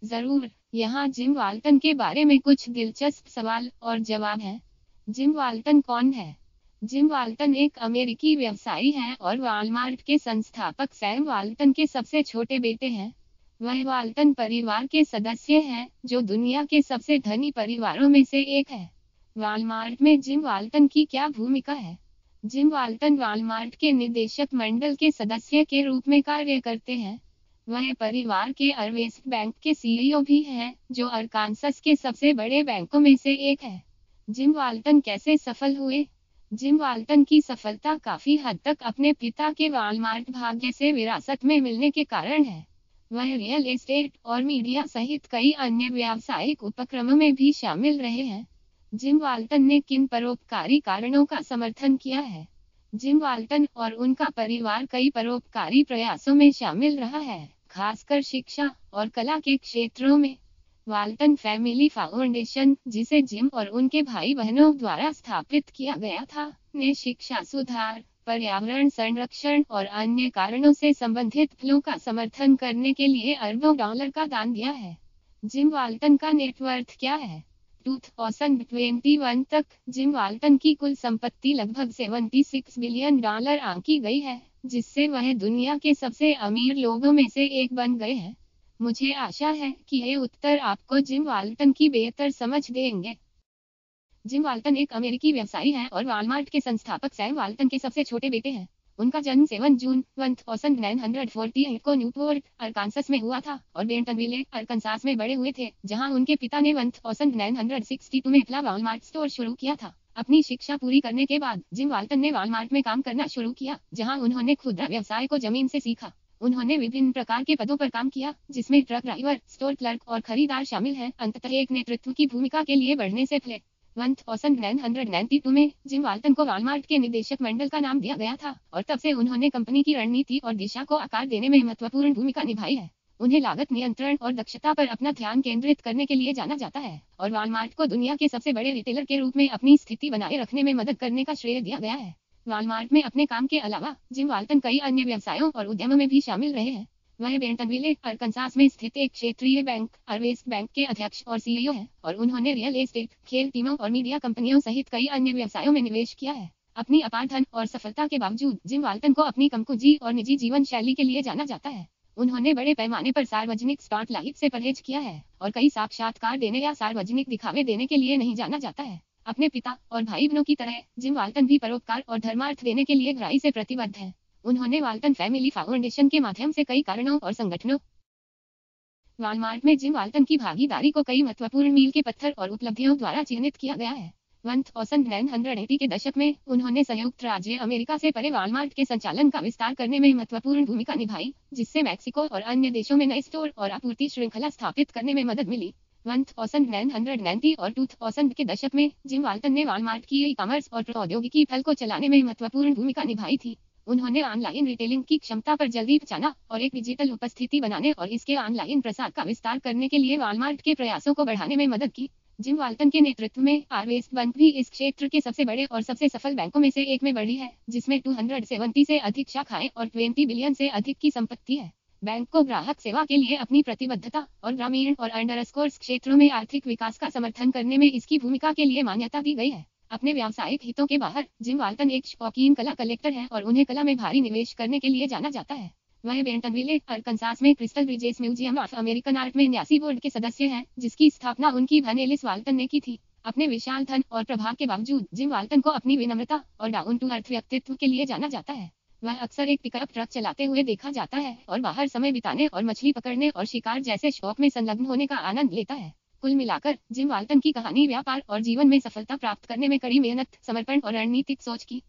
जरूर, यहाँ gym Walton के बारे में कुछ दिलचस्प सवाल और जवाब हैं। जिम वाल्टन कौन है? जिम वाल्टन एक अमेरिकी व्यवसायी हैं और वॉलमार्ट के संस्थापक सैम वाल्टन के सबसे छोटे बेटे हैं। वह वाल्टन परिवार के सदस्य हैं, जो दुनिया के सबसे धनी परिवारों में से एक है। वॉलमार्ट में जिम वाल्टन की क्या भूमिका है? जिम वाल्टन वॉलमार्ट के निदेशक मंडल के सदस्य के रूप में कार्य करते हैं। वह परिवार के अर्वेस्ट बैंक के सीईओ भी हैं, जो अरकानसस के सबसे बड़े बैंकों में से एक है। जिम वाल्टन कैसे सफल हुए? जिम वाल्टन की सफलता काफी हद तक अपने पिता के वॉलमार्ट भाग्य से विरासत में मिलने के कारण है। वह रियल एस्टेट और मीडिया सहित कई अन्य व्यावसायिक उपक्रमों में भी शामिल रहे हैं। जिम वाल्टन ने किन परोपकारी कारणों का समर्थन किया है? जिम वाल्टन और उनका परिवार कई परोपकारी प्रयासों में शामिल रहा है, खासकर शिक्षा और कला के क्षेत्रों में। वाल्टन फैमिली फाउंडेशन, जिसे जिम और उनके भाई बहनों द्वारा स्थापित किया गया था, ने शिक्षा सुधार, पर्यावरण संरक्षण और अन्य कारणों से संबंधित फलों का समर्थन करने के लिए अरबों डॉलर का दान दिया है। जिम वाल्टन का नेटवर्थ क्या है? 2021 तक जिम वाल्टन की कुल संपत्ति लगभग $76 बिलियन आंकी गई है, जिससे वह दुनिया के सबसे अमीर लोगों में से एक बन गए हैं। मुझे आशा है कि ये उत्तर आपको जिम वाल्टन की बेहतर समझ देंगे। जिम वाल्टन एक अमेरिकी व्यवसायी हैं और वॉलमार्ट के संस्थापक सैम वाल्टन के सबसे छोटे बेटे हैं। उनका जन्म 7 जून 1948 को न्यूपोर्ट, अरकानसस में हुआ था और बेंटनविले, अरकानसास में बड़े हुए थे, जहां उनके पिता ने 1962 में अपना वॉलमार्ट स्टोर शुरू किया था। अपनी शिक्षा पूरी करने के बाद जिम वाल्टन ने वॉलमार्ट में काम करना शुरू किया, जहां उन्होंने खुदरा व्यवसाय को जमीन से सीखा। उन्होंने विभिन्न प्रकार के पदों पर काम किया, जिसमें ट्रक ड्राइवर, स्टोर क्लर्क और खरीदार शामिल हैं। अंततः एक नेतृत्व की भूमिका के लिए बढ़ने से पहले 1992 में जिम वाल्टन को वॉलमार्ट के निदेशक मंडल का नाम दिया गया था और तब से उन्होंने कंपनी की रणनीति और दिशा को आकार देने में महत्वपूर्ण भूमिका निभाई है। उन्हें लागत नियंत्रण और दक्षता पर अपना ध्यान केंद्रित करने के लिए जाना जाता है और वॉलमार्ट को दुनिया के सबसे बड़े रिटेलर के रूप में अपनी स्थिति बनाए रखने में मदद करने का श्रेय दिया गया है। वॉलमार्ट में अपने काम के अलावा जिम वाल्टन कई अन्य व्यवसायों और उद्यमों में भी शामिल रहे हैं। वह बेंटनविले, अरकानसास में स्थित एक क्षेत्रीय बैंक, अर्वेस्ट बैंक के अध्यक्ष और सीईओ हैं और उन्होंने रियल एस्टेट, खेल टीमों और मीडिया कंपनियों सहित कई अन्य व्यवसायों में निवेश किया है। अपनी अपार धन और सफलता के बावजूद जिम वाल्टन को अपनी कमकुवत और निजी जीवन शैली के लिए जाना जाता है। उन्होंने बड़े पैमाने पर सार्वजनिक स्पॉटलाइट से परहेज किया है और कई साक्षात्कार देने या सार्वजनिक दिखावे देने के लिए नहीं जाना जाता है। अपने पिता और भाई बहनों की तरह जिम वाल्टन भी परोपकार और धर्मार्थ देने के लिए गहराई से प्रतिबद्ध है। उन्होंने वाल्टन फैमिली फाउंडेशन के माध्यम से कई कारणों और संगठनों। वॉलमार्ट में जिम वाल्टन की भागीदारी को कई महत्वपूर्ण मील के पत्थर और उपलब्धियों द्वारा चिन्हित किया गया है। 1980 के दशक में उन्होंने संयुक्त राज्य अमेरिका से परे वॉलमार्ट के संचालन का विस्तार करने में महत्वपूर्ण भूमिका निभाई, जिससे मैक्सिको और अन्य देशों में नए स्टोर और आपूर्ति श्रृंखला स्थापित करने में मदद मिली। 1990 और 2000 के दशक में जिम वाल्टन ने वॉलमार्ट की ई-कॉमर्स और प्रौद्योगिकी फल को चलाने में महत्वपूर्ण भूमिका निभाई थी। उन्होंने ऑनलाइन रिटेलिंग की क्षमता पर जल्दी पहचाना और एक डिजिटल उपस्थिति बनाने और इसके ऑनलाइन प्रसार का विस्तार करने के लिए वॉलमार्ट के प्रयासों को बढ़ाने में मदद की। जिम वाल्टन के नेतृत्व में आरवेस्ट बैंक भी इस क्षेत्र के सबसे बड़े और सबसे सफल बैंकों में से एक में बढ़ी है, जिसमें 270 से अधिक शाखाएं और 20 बिलियन से अधिक की संपत्ति है। बैंक को ग्राहक सेवा के लिए अपनी प्रतिबद्धता और ग्रामीण और अंडरस्कोर्स क्षेत्रों में आर्थिक विकास का समर्थन करने में इसकी भूमिका के लिए मान्यता दी गई है। अपने व्यावसायिक हितों के बाहर जिम वाल्टन एक शौकीन कला कलेक्टर है और उन्हें कला में भारी निवेश करने के लिए जाना जाता है। वह बेंटनविले, अरकानसास में crystal bridges museum of American art में न्यासी बोर्ड के सदस्य हैं, जिसकी स्थापना उनकी बहन एलिस वाल्टन ने की थी। अपने विशाल धन और प्रभाव के बावजूद जिम वाल्टन को अपनी विनम्रता और डाउन टू अर्थ व्यक्तित्व के लिए जाना जाता है। वह अक्सर एक पिकअप ट्रक चलाते हुए देखा जाता है और बाहर समय बिताने और मछली पकड़ने और शिकार जैसे शौक में संलग्न होने का आनंद लेता है। कुल मिलाकर जिम वाल्टन की कहानी व्यापार और जीवन में सफलता प्राप्त करने में कड़ी मेहनत, समर्पण और रणनीतिक सोच की